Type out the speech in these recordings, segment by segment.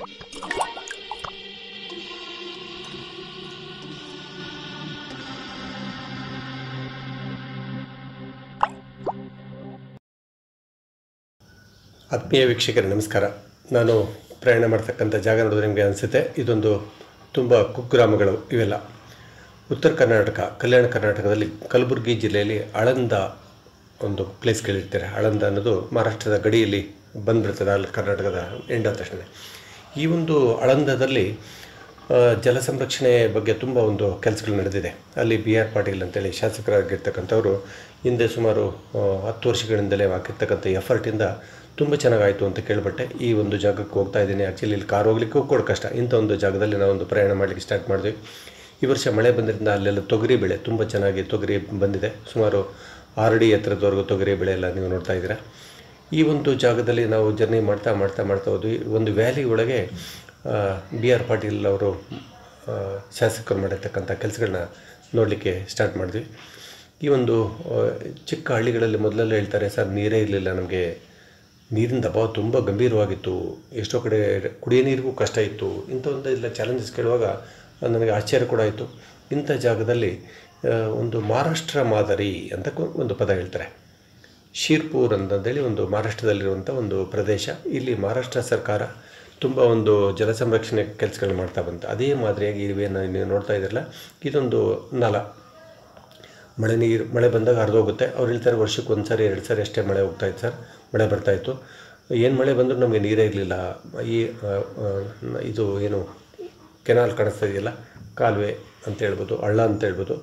ಆತ್ಮೀಯ ವೀಕ್ಷಕರೇ ನಮಸ್ಕಾರ. ನಾನು ಪ್ರಯಾಣ ಮಾಡ್ತಕ್ಕಂಥ ಜಾಗ ನೋಡಿದ್ರೆ ನಿಮಗೆ ಅನಿಸುತ್ತೆ ಇದೊಂದು ತುಂಬ ಕುಗ್ರಾಮಗಳು ಇವೆಲ್ಲ. ಉತ್ತರ ಕರ್ನಾಟಕ, ಕಲ್ಯಾಣ ಕರ್ನಾಟಕದಲ್ಲಿ ಕಲಬುರಗಿ ಜಿಲ್ಲೆಯಲ್ಲಿ ಆಳಂದ ಒಂದು ಪ್ಲೇಸ್ಗಳಿರ್ತಾರೆ. ಆಳಂದ ಅನ್ನೋದು ಮಹಾರಾಷ್ಟ್ರದ ಗಡಿಯಲ್ಲಿ ಬಂದುಬಿಡ್ತದೆ, ಅಲ್ಲಿ ಕರ್ನಾಟಕದ ಎಂಡಾದ ತಕ್ಷಣ. ಈ ಒಂದು ಆಳಂದದಲ್ಲಿ ಜಲ ಸಂರಕ್ಷಣೆ ಬಗ್ಗೆ ತುಂಬ ಒಂದು ಕೆಲಸಗಳು ನಡೆದಿದೆ. ಅಲ್ಲಿ BR ಪಾಟೀಲ್ ಅಂತೇಳಿ ಶಾಸಕರಾಗಿರ್ತಕ್ಕಂಥವರು ಹಿಂದೆ ಸುಮಾರು 10 ವರ್ಷಗಳಿಂದಲೇ ಹಾಕಿರ್ತಕ್ಕಂಥ ಎಫರ್ಟಿಂದ ತುಂಬ ಚೆನ್ನಾಗಾಯಿತು ಅಂತ ಕೇಳಿಬಿಟ್ಟೆ ಈ ಒಂದು ಜಾಗಕ್ಕೆ ಹೋಗ್ತಾ ಇದ್ದೀನಿ. ಆ್ಯಕ್ಚುಲಿ ಇಲ್ಲಿ ಕಾರ್ ಹೋಗ್ಲಿಕ್ಕೆ ಕೂಡ ಕಷ್ಟ. ಇಂಥ ಒಂದು ಜಾಗದಲ್ಲಿ ನಾವೊಂದು ಪ್ರಯಾಣ ಮಾಡಲಿಕ್ಕೆ ಸ್ಟಾರ್ಟ್ ಮಾಡಿದ್ವಿ. ಈ ವರ್ಷ ಮಳೆ ಬಂದಿದ್ದರಿಂದ ಅಲ್ಲೆಲ್ಲ ತೊಗರಿ ಬೆಳೆ ತುಂಬ ಚೆನ್ನಾಗಿ ತೊಗರಿ ಬಂದಿದೆ. ಸುಮಾರು 6 ಅಡಿ ಎತ್ತರದವರೆಗೂ ತೊಗರಿ ಬೆಳೆ ಎಲ್ಲ ನೀವು ನೋಡ್ತಾ ಇದ್ದೀರಾ. ಈ ಒಂದು ಜಾಗದಲ್ಲಿ ನಾವು ಜರ್ನಿ ಮಾಡ್ತಾ ಹೋದ್ವಿ. ಒಂದು ವ್ಯಾಲಿ ಒಳಗೆ BR ಪಾಟೀಲ್ ಅವರು ಶಾಸಕರು ಮಾಡಿರ್ತಕ್ಕಂಥ ಕೆಲಸಗಳನ್ನ ನೋಡಲಿಕ್ಕೆ ಸ್ಟಾರ್ಟ್ ಮಾಡಿದ್ವಿ. ಈ ಒಂದು ಚಿಕ್ಕ ಹಳ್ಳಿಗಳಲ್ಲಿ ಮೊದಲೆಲ್ಲ ಹೇಳ್ತಾರೆ, ಸರ್ ನೀರೇ ಇರಲಿಲ್ಲ, ನಮಗೆ ನೀರಿನ ಅಭಾವ ತುಂಬ ಗಂಭೀರವಾಗಿತ್ತು, ಎಷ್ಟೋ ಕಡೆ ಕುಡಿಯೋ ನೀರಿಗೂ ಕಷ್ಟ ಇತ್ತು. ಇಂಥ ಒಂದು ಎಲ್ಲ ಚಾಲೆಂಜಸ್ ಕೇಳುವಾಗ ನನಗೆ ಆಶ್ಚರ್ಯ ಕೂಡ ಆಯಿತು. ಇಂಥ ಜಾಗದಲ್ಲಿ ಒಂದು ಮಹಾರಾಷ್ಟ್ರ ಮಾದರಿ ಅಂತ ಒಂದು ಪದ ಹೇಳ್ತಾರೆ. ಶಿರ್ಪುರ್ ಅಂತಂದೇಳಿ ಒಂದು ಮಹಾರಾಷ್ಟ್ರದಲ್ಲಿರುವಂಥ ಒಂದು ಪ್ರದೇಶ. ಇಲ್ಲಿ ಮಹಾರಾಷ್ಟ್ರ ಸರ್ಕಾರ ತುಂಬ ಒಂದು ಜಲ ಸಂರಕ್ಷಣೆ ಕೆಲಸಗಳನ್ನ ಮಾಡ್ತಾ ಬಂತು. ಅದೇ ಮಾದರಿಯಾಗಿ ಇವೇನು ನೀವು ನೋಡ್ತಾ ಇದ್ದೀರಲ್ಲ, ಇದೊಂದು ನಾಲ. ಮಳೆ ಬಂದಾಗ ಹರಿದೋಗುತ್ತೆ. ಅವ್ರು ಹೇಳ್ತಾರೆ ವರ್ಷಕ್ಕೆ 1 ಸಾರಿ 2 ಸಾರಿ ಅಷ್ಟೇ ಮಳೆ ಹೋಗ್ತಾಯಿತ್ತು ಸರ್, ಮಳೆ ಬರ್ತಾಯಿತ್ತು. ಏನು ಮಳೆ ಬಂದರೂ ನಮಗೆ ನೀರೇ ಇರಲಿಲ್ಲ. ಇದು ಏನು ಕೆನಾಲ್ ಕಾಣಿಸ್ತಾ ಇದೆಯಲ್ಲ, ಕಾಲುವೆ ಅಂತ ಹೇಳ್ಬೋದು, ಹಳ್ಳ ಅಂತ ಹೇಳ್ಬೋದು.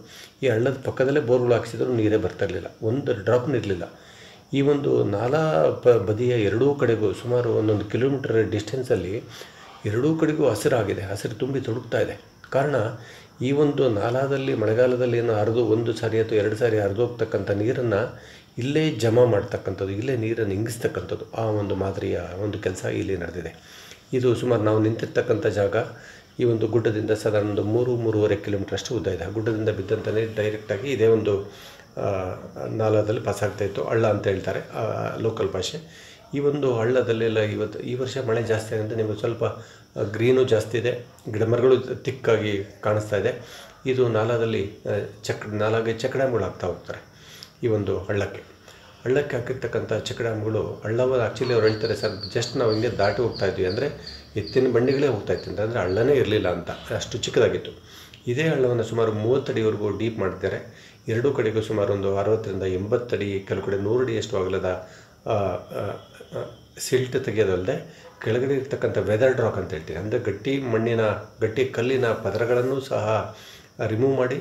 ಈ ಹಳ್ಳದ ಪಕ್ಕದಲ್ಲೇ ಬೋರ್ಗಳು ಹಾಕ್ಸಿದ್ರು ನೀರೇ ಬರ್ತಾಯಿರಲಿಲ್ಲ, ಒಂದು ಡ್ರಾಪ್ನೂ ಇರಲಿಲ್ಲ. ಈ ಒಂದು ನಾಲಾ ಬದಿಯ ಎರಡೂ ಕಡೆಗೂ ಸುಮಾರು 1 ಕಿಲೋಮೀಟರ್ ಡಿಸ್ಟೆನ್ಸಲ್ಲಿ ಎರಡೂ ಕಡೆಗೂ ಹಸಿರಾಗಿದೆ, ಹಸಿರು ತುಂಬಿ ತುಳುಕ್ತಾ ಇದೆ. ಕಾರಣ ಈ ಒಂದು ನಾಲಾದಲ್ಲಿ ಮಳೆಗಾಲದಲ್ಲಿ ಏನು ಹರಿದು 1 ಸಾರಿ ಅಥವಾ 2 ಸಾರಿ ಹರಿದೋಗ್ತಕ್ಕಂಥ ನೀರನ್ನು ಇಲ್ಲೇ ಜಮಾ ಮಾಡ್ತಕ್ಕಂಥದ್ದು, ಇಲ್ಲೇ ನೀರನ್ನು ಇಂಗಿಸ್ತಕ್ಕಂಥದ್ದು, ಆ ಒಂದು ಮಾದರಿಯ ಒಂದು ಕೆಲಸ ಇಲ್ಲಿ ನಡೆದಿದೆ. ಇದು ಸುಮಾರು ನಾವು ನಿಂತಿರ್ತಕ್ಕಂಥ ಜಾಗ ಈ ಒಂದು ಗುಡ್ಡದಿಂದ ಸಾಧಾರಣ ಒಂದು 3-3.5 ಕಿಲೋಮೀಟರ್ ಅಷ್ಟು ಉದ್ದ ಇದೆ. ಆ ಗುಡ್ಡದಿಂದ ಬಿದ್ದಂಥ ನೀರು ಡೈರೆಕ್ಟಾಗಿ ಇದೇ ಒಂದು ನಾಲಾದಲ್ಲಿ ಪಾಸ್ ಆಗ್ತಾಯಿತ್ತು. ಹಳ್ಳ ಅಂತ ಹೇಳ್ತಾರೆ ಲೋಕಲ್ ಭಾಷೆ. ಈ ಒಂದು ಹಳ್ಳದಲ್ಲೆಲ್ಲ ಈ ವರ್ಷ ಮಳೆ ಜಾಸ್ತಿ ಆಗುತ್ತೆ. ನಿಮಗೆ ಸ್ವಲ್ಪ ಗ್ರೀನು ಜಾಸ್ತಿ ಇದೆ, ಗಿಡಮರಗಳು ತಿಕ್ಕಾಗಿ ಕಾಣಿಸ್ತಾ ಇದೆ. ಇದು ನಾಲಾದಲ್ಲಿ ನಾಲಾಗೆ ಚೆಕ್ ಡ್ಯಾಮ್ಗಳು ಹಾಕ್ತಾ ಹೋಗ್ತಾರೆ. ಈ ಒಂದು ಹಳ್ಳಕ್ಕೆ ಹಾಕಿರ್ತಕ್ಕಂಥ ಚೆಕ್ ಡ್ಯಾಮ್ಗಳು ಹಳ್ಳವನ್ನು ಆ್ಯಕ್ಚುಲಿ ಅವ್ರು ಹೇಳ್ತಾರೆ, ಸರ್ ಜಸ್ಟ್ ನಾವು ಹಿಂಗೆ ದಾಟಿ ಹೋಗ್ತಾ ಇದ್ವಿ, ಅಂದರೆ ಎತ್ತಿನ ಬಂಡಿಗಳೇ ಹೋಗ್ತಾಯಿತ್ತು ಅಂದರೆ ಹಳ್ಳನೇ ಇರಲಿಲ್ಲ ಅಂತ, ಅಷ್ಟು ಚಿಕ್ಕದಾಗಿತ್ತು. ಇದೇ ಹಳ್ಳವನ್ನು ಸುಮಾರು 30 ಅಡಿವರೆಗೂ ಡೀಪ್ ಮಾಡಿದ್ದಾರೆ. ಎರಡೂ ಕಡೆಗೂ ಸುಮಾರು ಒಂದು 60ರಿಂದ 80 ಅಡಿ, ಕೆಲವು ಕಡೆ 100 ಅಡಿಯಷ್ಟು ಅಗಲದ ಸಿಲ್ಟ್ ತೆಗೆಯೋದಲ್ಲದೆ ಕೆಳಗಡೆ ಇರ್ತಕ್ಕಂಥ ವೆದರ್ ಡ್ರಾಕ್ ಅಂತ ಹೇಳ್ತೀವಿ, ಅಂದರೆ ಗಟ್ಟಿ ಕಲ್ಲಿನ ಪದರಗಳನ್ನು ಸಹ ರಿಮೂವ್ ಮಾಡಿ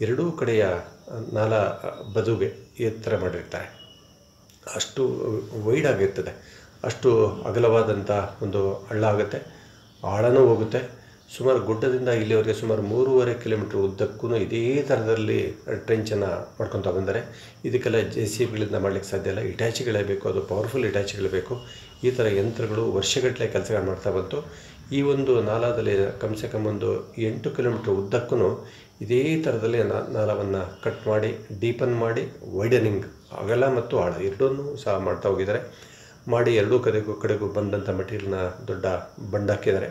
ಎರಡೂ ಕಡೆಯ ನಾಲಾ ಬದುಗೆ ಎತ್ತರ ಮಾಡಿರ್ತಾರೆ. ಅಷ್ಟು ವೈಡ್ ಆಗಿರ್ತದೆ, ಅಷ್ಟು ಅಗಲವಾದಂಥ ಒಂದು ಹಳ್ಳ ಆಗುತ್ತೆ. ಆಳನೂ ಹೋಗುತ್ತೆ. ಸುಮಾರು ಗುಡ್ಡದಿಂದ ಇಲ್ಲಿವರೆಗೆ ಸುಮಾರು 3.5 ಕಿಲೋಮೀಟ್ರ್ ಉದ್ದಕ್ಕೂ ಇದೇ ಥರದಲ್ಲಿ ಟ್ರೆಂಚನ್ನು ಮಾಡ್ಕೊತಾ ಬಂದರೆ ಇದಕ್ಕೆಲ್ಲ JCBಗಳಿಂದ ಮಾಡಲಿಕ್ಕೆ ಸಾಧ್ಯ ಇಲ್ಲ. ಇಟ್ಯಾಚಿಗಳೇ ಬೇಕು, ಅದು ಪವರ್ಫುಲ್ ಇಟ್ಯಾಚಿಗಳು ಬೇಕು. ಈ ಥರ ಯಂತ್ರಗಳು ವರ್ಷಗಟ್ಟಲೆ ಕೆಲಸಗಳು ಮಾಡ್ತಾ ಬಂತು. ಈ ಒಂದು ನಾಲಾದಲ್ಲಿ ಕಮ್ಸೆ ಕಮ್ ಒಂದು 8 ಕಿಲೋಮೀಟ್ರ್ ಉದ್ದಕ್ಕೂ ಇದೇ ಥರದಲ್ಲಿ ನಾಲವನ್ನು ಕಟ್ ಮಾಡಿ, ಡೀಪನ್ ಮಾಡಿ, ವೈಡನಿಂಗ್, ಅಗಲ ಮತ್ತು ಆಳ ಎರಡನ್ನೂ ಸಹ ಮಾಡ್ತಾ ಹೋಗಿದ್ದಾರೆ. ಮಾಡಿ ಎರಡೂ ಕಡೆಗೂ ಬಂದಂಥ ಮೆಟೀರಿಯಲ್ನ ದೊಡ್ಡ ಬಂಡ್ ಹಾಕಿದ್ದಾರೆ.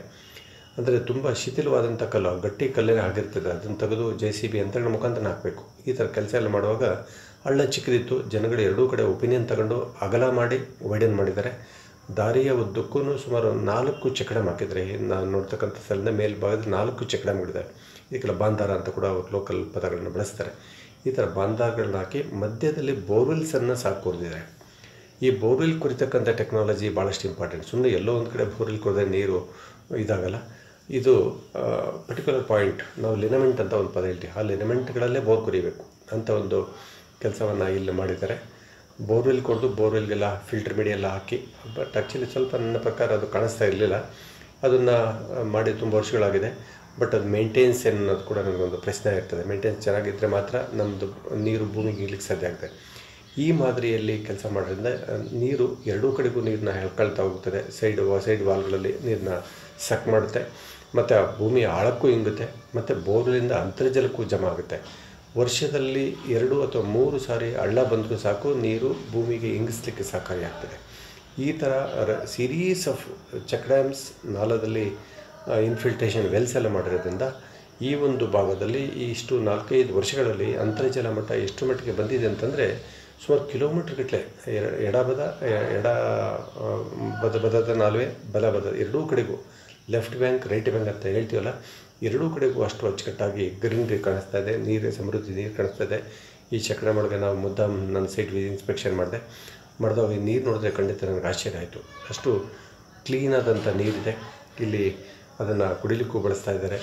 ಅಂದರೆ ತುಂಬ ಶಿಥಿಲವಾದಂಥ ಕಲ್ಲು, ಗಟ್ಟಿ ಕಲ್ಲೇ ಆಗಿರ್ತದೆ, ಅದನ್ನು ತೆಗೆದು JCB ಯಂತ್ರಗಳ ಮುಖಾಂತರ ಹಾಕಬೇಕು. ಈ ಥರ ಕೆಲಸ ಎಲ್ಲ ಮಾಡುವಾಗ ಹಳ್ಳ ಚಿಕ್ಕದಿತ್ತು. ಜನಗಳು ಎರಡೂ ಕಡೆ ಒಪಿನಿಯನ್ ತಗೊಂಡು ಅಗಲ ಮಾಡಿ ವೈಡನ್ ಮಾಡಿದ್ದಾರೆ. ದಾರಿಯ ಉದ್ದಕ್ಕೂ ಸುಮಾರು 4 ಚೆಕ್ ಡ್ಯಾಮ್ ಹಾಕಿದ್ದಾರೆ. ನಾನು ನೋಡ್ತಕ್ಕಂಥ ಸ್ಥಳದಿಂದ ಮೇಲ್ಭಾಗದಲ್ಲಿ 4 ಚೆಕ್ ಡ್ಯಾಮ್ಗಳಿದ್ದಾವೆ. ಇದಕ್ಕೆಲ್ಲ ಬಾಂದಾರ ಅಂತ ಕೂಡ ಅವರು ಲೋಕಲ್ ಪದಗಳನ್ನು ಬಳಸ್ತಾರೆ. ಈ ಥರ ಬಾಂದಾರಗಳನ್ನ ಹಾಕಿ ಮಧ್ಯದಲ್ಲಿ ಬೋರ್ವೆಲ್ಸನ್ನು ಸಹ ಕೊರೆದಿದ್ದಾರೆ. ಈ ಬೋರ್ವೆಲ್ ಕುರಿತಕ್ಕಂಥ ಟೆಕ್ನಾಲಜಿ ಭಾಳಷ್ಟು ಇಂಪಾರ್ಟೆಂಟ್. ಸುಮ್ಮನೆ ಎಲ್ಲೋ ಒಂದು ಕಡೆ ಬೋರ್ವೆಲ್ ಕೊರೆದ್ರೆ ನೀರು ಇದಾಗಲ್ಲ. ಇದು ಪರ್ಟಿಕ್ಯುಲರ್ ಪಾಯಿಂಟ್, ನಾವು ಲಿನಮೆಂಟ್ ಅಂತ ಒಂದು ಪದ ಹೇಳ್ತೀವಿ, ಆ ಲಿನಮೆಂಟ್ಗಳಲ್ಲೇ ಬೋರ್ ಕೊರಿಬೇಕು ಅಂತ ಒಂದು ಕೆಲಸವನ್ನು ಇಲ್ಲಿ ಮಾಡಿದ್ದಾರೆ. ಬೋರ್ವೆಲ್ ಕೊರೆದು ಬೋರ್ವೆಲ್ಗೆಲ್ಲ ಫಿಲ್ಟರ್ ಮೀಡಿಯೆಲ್ಲ ಹಾಕಿ, ಬಟ್ ಆ್ಯಕ್ಚುಲಿ ಸ್ವಲ್ಪ ನನ್ನ ಪ್ರಕಾರ ಅದು ಕಾಣಿಸ್ತಾ ಇರಲಿಲ್ಲ. ಅದನ್ನು ಮಾಡಿ ತುಂಬ ವರ್ಷಗಳಾಗಿದೆ. ಬಟ್ ಅದು ಮೇಂಟೆನೆನ್ಸ್ ಅನ್ನೋದು ಕೂಡ ನನಗೊಂದು ಪ್ರಶ್ನೆ ಇರ್ತದೆ. ಮೇಂಟೆನೆನ್ಸ್ ಚೆನ್ನಾಗಿದ್ದರೆ ಮಾತ್ರ ನಮ್ಮದು ನೀರು ಭೂಮಿಗೆ ಇಳಿಲಿಕ್ಕೆ ಸಾಧ್ಯ ಆಗ್ತದೆ. ಈ ಮಾದರಿಯಲ್ಲಿ ಕೆಲಸ ಮಾಡೋದ್ರಿಂದ ನೀರು ಎರಡೂ ಕಡೆಗೂ ನೀರನ್ನ ಎಳ್ಕೊಳ್ತಾ ಹೋಗ್ತದೆ. ಸೈಡ್ ವಾಲ್ಗಳಲ್ಲಿ ನೀರನ್ನ ಸಕ್ ಮಾಡುತ್ತೆ, ಮತ್ತು ಆ ಭೂಮಿಯ ಆಳಕ್ಕೂ ಇಂಗುತ್ತೆ, ಮತ್ತು ಬೋರ್ವೆಲಿಂದ ಅಂತರ್ಜಲಕ್ಕೂ ಜಮಾ ಆಗುತ್ತೆ. ವರ್ಷದಲ್ಲಿ 2 ಅಥವಾ 3 ಸಾರಿ ಹಳ್ಳ ಬಂದರೂ ಸಾಕು, ನೀರು ಭೂಮಿಗೆ ಇಂಗಿಸ್ಲಿಕ್ಕೆ ಸಹಕಾರಿಯಾಗ್ತದೆ. ಈ ಥರ ಸೀರೀಸ್ ಆಫ್ ಚೆಕ್ ಡ್ಯಾಮ್ಸ್ ನಾಲದಲ್ಲಿ ಇನ್ಫಿಲ್ಟ್ರೇಷನ್ ವೆಲ್ಸ್ ಎಲ್ಲ ಮಾಡಿರೋದ್ರಿಂದ ಈ ಒಂದು ಭಾಗದಲ್ಲಿ ಇಷ್ಟು 4-5 ವರ್ಷಗಳಲ್ಲಿ ಅಂತರ್ಜಲ ಮಟ್ಟ ಎಷ್ಟು ಮಟ್ಟಿಗೆ ಬಂದಿದೆ ಅಂತಂದರೆ ಸುಮಾರು ಕಿಲೋಮೀಟ್ರ್ಗಟ್ಟಲೆ ಬದದ ನಾಲ್ವೆ ಬಲಬದ ಎರಡೂ ಕಡೆಗೂ ಲೆಫ್ಟ್ ಬ್ಯಾಂಕ್ ರೈಟ್ ಬ್ಯಾಂಕ್ ಅಂತ ಹೇಳ್ತೀವಲ್ಲ, ಎರಡೂ ಕಡೆಗೂ ಅಷ್ಟು ಅಚ್ಚುಕಟ್ಟಾಗಿ ಗ್ರೀನರಿ ಕಾಣಿಸ್ತಾ ಇದೆ, ನೀರು ಸಮೃದ್ಧಿ ನೀರು ಕಾಣಿಸ್ತಾ ಇದೆ. ಈ ಚೆಕ್ ಡ್ಯಾಮ್ ಒಳಗೆ ನಾವು ನನ್ನ ಸೈಟ್ ಇನ್ಸ್ಪೆಕ್ಷನ್ ಮಾಡಿದಾಗ ಈ ನೀರು ನೋಡಿದ್ರೆ ಖಂಡಿತ ನನಗೆ ಆಶ್ಚರ್ಯ ಆಯಿತು. ಅಷ್ಟು ಕ್ಲೀನಾದಂಥ ನೀರಿದೆ ಇಲ್ಲಿ. ಅದನ್ನು ಕುಡಿಲಿಕ್ಕೂ ಬಳಸ್ತಾ ಇದ್ದಾರೆ,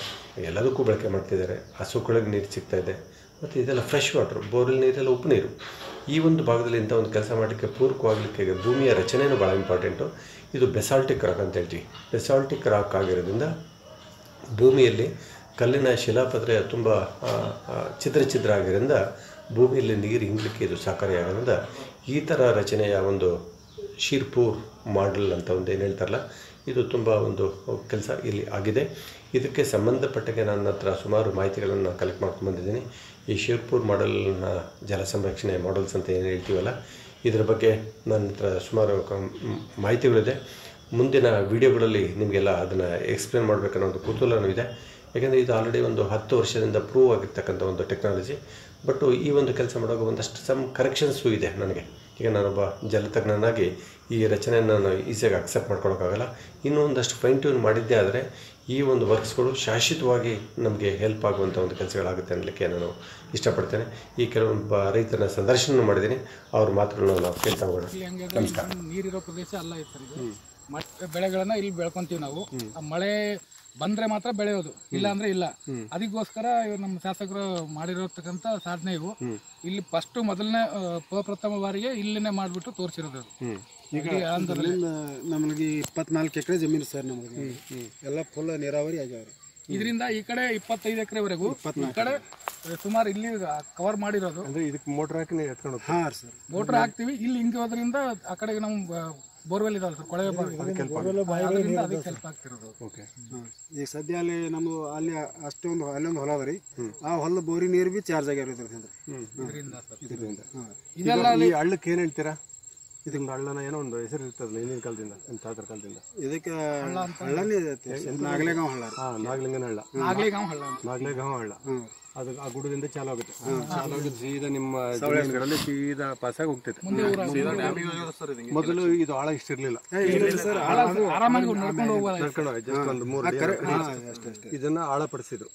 ಎಲ್ಲದಕ್ಕೂ ಬಳಕೆ ಮಾಡ್ತಿದ್ದಾರೆ. ಹಸುಗಳಿಗೆ ನೀರು ಸಿಗ್ತಾಯಿದೆ ಮತ್ತು ಇದೆಲ್ಲ ಫ್ರೆಶ್ ವಾಟ್ರು, ಬೋರ್ವೆಲ್ ನೀರೆಲ್ಲ ಉಪ್ಪು ನೀರು. ಈ ಒಂದು ಭಾಗದಲ್ಲಿ ಇಂಥ ಒಂದು ಕೆಲಸ ಮಾಡಲಿಕ್ಕೆ ಪೂರಕವಾಗಲಿಕ್ಕೆ ಭೂಮಿಯ ರಚನೆಯೂ ಭಾಳ ಇಂಪಾರ್ಟೆಂಟು. ಇದು ಬೆಸಾಲ್ಟಿಕ್ ರಾಕ್ ಅಂತ ಹೇಳ್ತೀವಿ. ಬೆಸಾಲ್ಟಿಕ್ ರಾಕ್ ಆಗಿರೋದ್ರಿಂದ ಭೂಮಿಯಲ್ಲಿ ಕಲ್ಲಿನ ಶಿಲಾಪದ್ರೆ ತುಂಬ ಛಿದ್ರ ಆಗಿರೋದ್ರಿಂದ ಭೂಮಿಯಲ್ಲಿ ನೀರು ಇಂಗಲಿಕ್ಕೆ ಇದು ಸಹಕಾರಿಯಾಗೋದ್ರಿಂದ ಈ ಥರ ರಚನೆಯ ಒಂದು ಶೀರ್ಪುರ್ ಮಾಡೆಲ್ ಅಂತ ಒಂದು ಏನು ಹೇಳ್ತಾರಲ್ಲ, ಇದು ತುಂಬ ಒಂದು ಕೆಲಸ ಇಲ್ಲಿ ಆಗಿದೆ. ಇದಕ್ಕೆ ಸಂಬಂಧಪಟ್ಟಗೆ ನನ್ನ ಹತ್ರ ಸುಮಾರು ಮಾಹಿತಿಗಳನ್ನು ಕಲೆಕ್ಟ್ ಮಾಡ್ಕೊಂಡು ಬಂದಿದ್ದೀನಿ. ಈ ಶೀರ್ಪುರ್ ಮಾಡೆಲ್ನ ಜಲ ಸಂರಕ್ಷಣೆ ಮಾಡಲ್ಸ್ ಅಂತ ಏನು ಹೇಳ್ತೀವಲ್ಲ, ಇದರ ಬಗ್ಗೆ ನನ್ನ ಹತ್ರ ಸುಮಾರು ಮಾಹಿತಿಗಳಿದೆ. ಮುಂದಿನ ವೀಡಿಯೋಗಳಲ್ಲಿ ನಿಮಗೆಲ್ಲ ಅದನ್ನು ಎಕ್ಸ್ಪ್ಲೇನ್ ಮಾಡಬೇಕನ್ನೋ ಒಂದು ಕುತೂಹಲನೂ ಇದೆ. ಯಾಕೆಂದರೆ ಇದು ಆಲ್ರೆಡಿ ಒಂದು 10 ವರ್ಷದಿಂದ ಪ್ರೂವ್ ಆಗಿರ್ತಕ್ಕಂಥ ಒಂದು ಟೆಕ್ನಾಲಜಿ. ಬಟ್ಟು ಈ ಒಂದು ಕೆಲಸ ಮಾಡುವಾಗ ಒಂದಷ್ಟು ಕರೆಕ್ಷನ್ಸು ಇದೆ ನನಗೆ. ಈಗ ನಾನೊಬ್ಬ ಜಲತಜ್ಞನಾಗಿ ಈ ರಚನೆಯನ್ನು ನಾನು ಈಸಿಯಾಗಿ ಅಕ್ಸೆಪ್ಟ್ ಮಾಡ್ಕೊಳಕ್ಕಾಗಲ್ಲ. ಇನ್ನೂ ಒಂದಷ್ಟು ಫೈನ್ ಟ್ಯೂನ್ ಮಾಡಿದ್ದೇ ಆದರೆ ಈ ಒಂದು ವರ್ಕ್ಸ್ಗಳು ಶಾಶ್ವತವಾಗಿ ನಮಗೆ ಹೆಲ್ಪ್ ಆಗುವಂಥ ಒಂದು ಕೆಲಸಗಳಾಗುತ್ತೆ ಅನ್ನಲಿಕ್ಕೆ ನಾನು ಇಷ್ಟಪಡ್ತೇನೆ. ಈ ಕೆಲವೊಬ್ಬ ರೈತನ ಸಂದರ್ಶನ ಮಾಡಿದ್ದೀನಿ, ಅವ್ರ ಮಾತುಗಳನ್ನ ನಾವು ಕೇಳ್ತಾ ಹೋಗೋಣ. ನಮಸ್ಕಾರ. ನೀರಿರೋ ಪ್ರದೇಶ ಅಲ್ಲ ಇತ್ತು ಇದು. ಬೆಳೆಗಳನ್ನ ಇಲ್ಲಿ ಬೆಳ್ಕೊಂತೀವಿ ನಾವು. ಮಳೆ ಬಂದ್ರೆ ಮಾತ್ರ ಬೆಳೆಯೋದು, ಇಲ್ಲ ಅಂದ್ರೆ ಇಲ್ಲ. ಅದಕ್ಕೋಸ್ಕರ ನಮ್ಮ ಶಾಸಕರು ಮಾಡಿರತಕ್ಕಂಥ ಸಾಧನೆ ಇವು. ಇಲ್ಲಿ ಫಸ್ಟ್ ಮೊದಲನೇ ಪ್ರಥಮ ಬಾರಿಗೆ ಇಲ್ಲಿನೇ ಮಾಡ್ಬಿಟ್ಟು ತೋರಿಸಿರೋದು. ಈಗ ನಮಗೆ 24 ಎಕರೆ ಜಮೀನು ಸರ್. ನಮಗೆ ಎಲ್ಲ ಫುಲ್ ನೀರಾವರಿ ಆಗ್ಯಾವ್ರಿ. ಇದರಿಂದ ಈ ಕಡೆ 25 ಎಕರೆವರೆಗೂ, ಈ ಕಡೆ ಸುಮಾರು ಇಲ್ಲಿ ಕವರ್ ಮಾಡಿರೋದು. ಇದಕ್ಕೆ ಮೋಟರ್ ಹಾಕಿ ಎತ್ಕೊಂಡು ಸರ್ ಮೋಟರ್ ಹಾಕ್ತಿವಿ. ಇಲ್ಲಿ ಹಿಂಗೆ ಹೋದ್ರಿಂದ ಆ ಕಡೆಗೆ ನಮ್ಮ ಬೋರ್ವೆಲ್ ಇದಾವಲ್ಲ ಸರ್, ಕೊಳವೆ ಅದಕ್ಕೆ ಹೆಲ್ಪ್ ಆಗ್ತಿರೋದು. ಈಗ ಸದ್ಯ ಅಲ್ಲಿ ನಮ್ದು ಅಲ್ಲಿ ಅಷ್ಟೊಂದು ಅಲ್ಲೊಂದು ಹೊಲ ಅದ ರೀ. ಆ ಹೊಲ ಬೋರಿ ನೀರು ಬಿ ಚಾರ್ಜ್ ಆಗ್ಯಾರ ಇದರಿಂದ. ಇದೆಲ್ಲ ಈ ಹಳ್ಳಕ್ಕೆ ಏನು ಹೇಳ್ತೀರಾ? ಇದಕ್ಕೆ ಹಳ್ಳನ ಏನೋ ಒಂದು ಹೆಸರು ಇರ್ತದಲ್ಲ ಹಿಂದಿನ ಕಾಲದಿಂದ, ನಿಮ್ಮ ತಾತರ ಕಾಲದಿಂದ. ಇದಕ್ಕೆ ಹಳ್ಳನೇ ನಾಗಲೇಗಾಂವ್ ಹಳ್ಳ. ನಾಗಲಿಂಗನ ಹಳ್ಳ, ನಾಗಲೇಗಾಂವ್ ಹಳ್ಳ. ಅದು ಆ ಗುಡದಿಂದ ಚಾಲು ಆಗುತ್ತೆ. ಸೀದಾ ನಿಮ್ಮ ಜಮೀನುಗಳಲ್ಲಿ ಸೀದಾ ಪಾಸಾಗಿ ಹೋಗ್ತೈತೆ. ಮೊದಲು ಇದು ಆಳ ಇಷ್ಟಿರ್ಲಿಲ್ಲ, ನಡ್ಕೊಂಡು ಜಸ್ಟ್ ಒಂದು 3 ಇದನ್ನ ಆಳಪಡಿಸಿದ್ರು.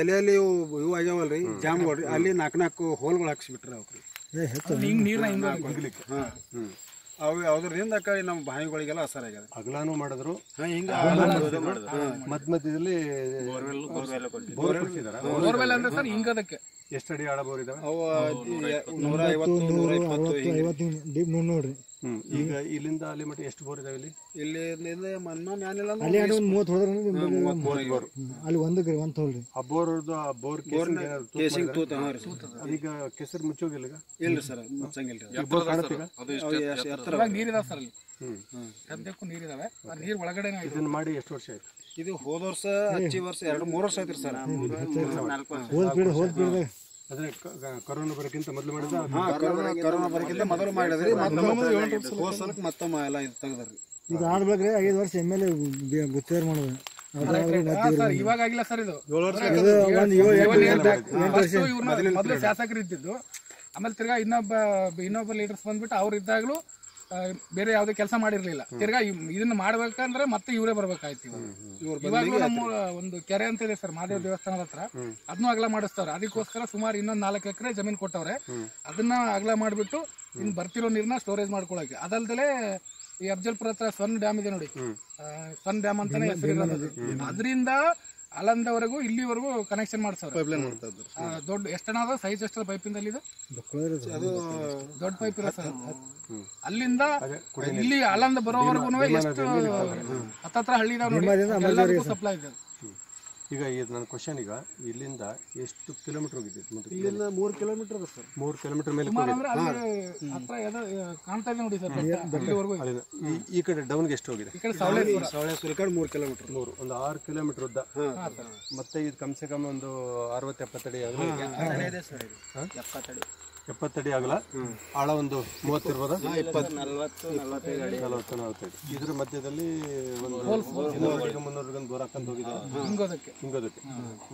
ಎಲೆಯಲ್ಲಿ ಇವು ಆಗ್ಯಾವಲ್ರಿ ಜಾಮ್ಗಳ್ರಿ, ಅಲ್ಲಿ 4 ಹೋಲ್ಗಳು ಹಾಕ್ಸಿಬಿಟ್ರಿ ಅವ್ರಿ. ಅದ್ರಿಂದ ನಮ್ಮ ಬಾವಿಗಳಿಗೆಲ್ಲ ಅಸರ್ ಆಗ್ಯದ. ಅಗಲಾನು ಮಾಡಿದ್ರು, ಮಧ್ಯದಲ್ಲಿ ಎಷ್ಟು ಅಡಿ ಆಳ ಬೋರ್ ಇದಾವೆ? 150-120 ನೋಡ್ರಿ. ಈಗ ಇಲ್ಲಿಂದ ಅಲ್ಲಿ ಮಟ್ಟ ಎಷ್ಟು ಬೋರ್ ಇದಾವೆ? ಇಲ್ಲಿ ಆ ಬೋರ್ ಈಗ ಕೆಸರು ಮುಚ್ಚೋಗಿಲ್ಲ? ಇಲ್ಲ ಸರ್, ಮುಚ್ಚಂಗಿಲ್ಲ. ನೀರಿದಾವೆ ಸರ್, ಅಲ್ಲಿ ಸದ್ಯಕ್ಕೂ ನೀರಿದಾವೆ. ನೀರ್ ಒಳಗಡೆ ಇದನ್ನ ಮಾಡಿ ಎಷ್ಟು ವರ್ಷ ಆಯ್ತು? ಇದು ಹೋದ ವರ್ಷ ಹಚ್ಚಿ ವರ್ಷ 2-3 ವರ್ಷ ಆಯ್ತು ಸರ್. 4 ವರ್ಷ. ಅದೇ ಕೊರೋನಾ ಬರಕ್ಕಿಂತ ಮೊದಲು ಮಾಡಿದ? ಕೊರೋನಾ ಬರಕ್ಕಿಂತ ಮೊದಲು ಮಾಡಿದ್ರಿ. ಹೋದ ಸಲಕ್ಕೆ ಮತ್ತೊಮ್ಮೆ ಎಲ್ಲ ಇದು ತೆಗ್ದ್ರಿ. ಇದು ಆಡ್ಬೇಕ್ರಿ 5 ವರ್ಷ ಎಮ್ಮೆಲ್ಲೆ ಗುತ್ತೇರ್ ಮಾಡೋದು. ಇವಾಗ ಆಗಿಲ್ಲ ಸರ್, ಇದು 7 ವರ್ಷ ಮೊದಲು ಶಾಸಕರು ಇದ್ದಿದ್ದು. ಆಮೇಲೆ ತಿರ್ಗಾ ಇನ್ನೊಬ್ಬ ಲೀಡರ್ಸ್ ಬಂದ್ಬಿಟ್ಟು ಅವ್ರು ಇದ್ದಾಗಲೂ ಬೇರೆ ಯಾವ್ದೇ ಕೆಲಸ ಮಾಡಿರ್ಲಿಲ್ಲ. ತಿರ್ಗಾ ಇದನ್ನ ಮಾಡ್ಬೇಕಂದ್ರೆ ಮತ್ತೆ ಇವರೇ ಬರ್ಬೇಕಾಯ್ತು. ಇವಾಗಲೂ ನಮ್ಮ ಒಂದು ಕೆರೆ ಅಂತ ಇದೆ ಸರ್, ಮಹಾದೇವ ದೇವಸ್ಥಾನದ ಹತ್ರ, ಅದನ್ನು ಅಗಲ ಮಾಡಿಸ್ತಾವ್ರೆ. ಅದಕ್ಕೋಸ್ಕರ ಸುಮಾರು ಇನ್ನೊಂದು 4 ಎಕರೆ ಜಮೀನ್ ಕೊಟ್ಟವ್ರೆ. ಅದನ್ನ ಅಗಲ ಮಾಡ್ಬಿಟ್ಟು ಇನ್ ಬರ್ತಿರೋ ನೀರ್ನ ಸ್ಟೋರೇಜ್ ಮಾಡ್ಕೊಳಕ್ಕೆ. ಅದಲ್ದಲೆ ಈ ಅಫ್ಜಲ್ಪುರ ಹತ್ರ ಸ್ವರ್ಣ ಡ್ಯಾಮ್ ಇದೆ ನೋಡಿ, ಸ್ವರ್ಣ ಡ್ಯಾಮ್ ಅಂತಾನೆ ಹೆಸರಿರೋದು. ಅದರಿಂದ ಅಲ್ಲಂದವರೆಗೂ ಇಲ್ಲಿವರೆಗೂ ಕನೆಕ್ಷನ್ ಮಾಡ್ಸವ್ರೆ. ದೊಡ್ಡ ಎಷ್ಟನಾದ ಸೈಜ್ ಎಷ್ಟರ ಪೈಪಿಂದ ಇದು ದೊಡ್ಡ ಪೈಪ್ ಇರೋ ಸರ್. ಅಲ್ಲಿಂದ ಇಲ್ಲಿ ಅಲ್ಲಿಂದ ಬರೋವರೆಗೂ ಎಷ್ಟು 10 ಹಳ್ಳಿ ಇದಾವೆ ನೋಡಿ, ಎಲ್ಲರಿಗೂ ಸಪ್ಲೈ ಇದೆ. ಈಗ ನನ್ನ ಕ್ವಶನ್, ಈಗ ಇಲ್ಲಿಂದ ಎಷ್ಟು ಕಿಲೋಮೀಟರ್ ಹೋಗಿದ್ದೆ? ಇಲ್ಲಿಂದ 3 ಕಿಲೋಮೀಟರ್ ಅದ ಸರ್. 3 ಕಿಲೋಮೀಟರ್ ಮೇಲೆ ಕಾಣ್ತಾ ಇದೆ ನೋಡಿ ಸರ್. ಈ ಕಡೆ ಡೌನ್ಗೆ ಎಷ್ಟು ಹೋಗಿದೆ? ಈ ಕಡೆ ಸವಳೇಶ್ವರ 3 ಕಿಲೋಮೀಟರ್, ಒಂದು 6 ಕಿಲೋಮೀಟರ್ ಉದ್ದ. ಮತ್ತೆ ಇದು ಕಮ್ಸೆ ಕಮ್ ಒಂದು 60-70 ಅಡಿ. 70 ಅಡಿ ಆಗಲ್ಲ, ಆಳ ಒಂದು 30 ಇರ್ಬೋದಾ? 40-45. ಇದ್ರ ಮಧ್ಯದಲ್ಲಿ ಒಂದು 200-300 ಬೋರ್ ಹಾಕೊಂಡು ಹೋಗಿದ್ದಾರೆ ಹಿಂಗೋದಕ್ಕೆ.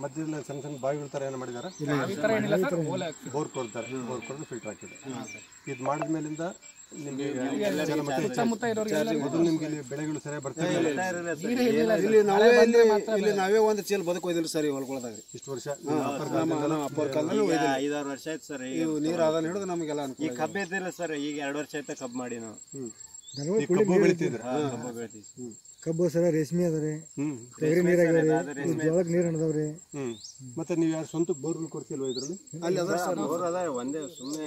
ಮಧ್ಯದಲ್ಲಿ ಸಣ್ಣ ಸಣ್ಣ ಬಾವಿಗಳ ಥರ ಏನು ಮಾಡಿದ್ದಾರೆ, ಬೋರ್ ಕೊಡ್ತಾರೆ, ಬೋರ್ ಕೊಡೋದು ಫಿಲ್ಟರ್ ಹಾಕಿದೆ. ಇದು ಮಾಡಿದ ಮೇಲಿಂದ ನಿಮಗೆ ಮೊದಲು ನಿಮ್ಗೆ ಇಲ್ಲಿ ಬೆಳೆಗಳು ಸರಿಯಾಗಿ ಬರ್ತಾರೆ. ಇಲ್ಲಿ ನಾವೇ ಒಂದು ಚೀಲ ಬದುಕು ಒಯ್ದಿಲ್ಲ ಸರ್ ಈ ಹೊಲ್ಕೊಳದಾಗ ಇಷ್ಟು ವರ್ಷ 5-6 ವರ್ಷ ಆಯ್ತು ಸರ್. ನೀರು ಆದ ಹಿಡಿದು ನಮಗೆಲ್ಲ ಈಗ ಕಬ್ಬು ಇದ್ದಿಲ್ಲ ಸರ್, ಈಗ 2 ವರ್ಷ ಆಯ್ತು ಕಬ್ಬು ಮಾಡಿ ನಾವು. ಕಬ್ಬು ಬೆಳಿತಿದ್ರ? ಕಬ್ಬು ಸರ ರೇಷ್ಮೆ ಅದರಿ, ತೊಗರಿ ನೀರಾಗ್ಯಾವ್ರಿ, ಜೋಳಕ್ಕೆ ನೀರು ಹಣದವ್ರಿ. ಮತ್ತೆ ನೀವು ಯಾರು ಸ್ವಂತ ಬೋರ್ಗಳು ಕೊಡ್ತಿಲ್ವಾ ಇದ್ರಲ್ಲಿ? ಅಲ್ಲಿ ಅದ ಸರ್ ಒಂದೇ ಸುಮ್ಮನೆ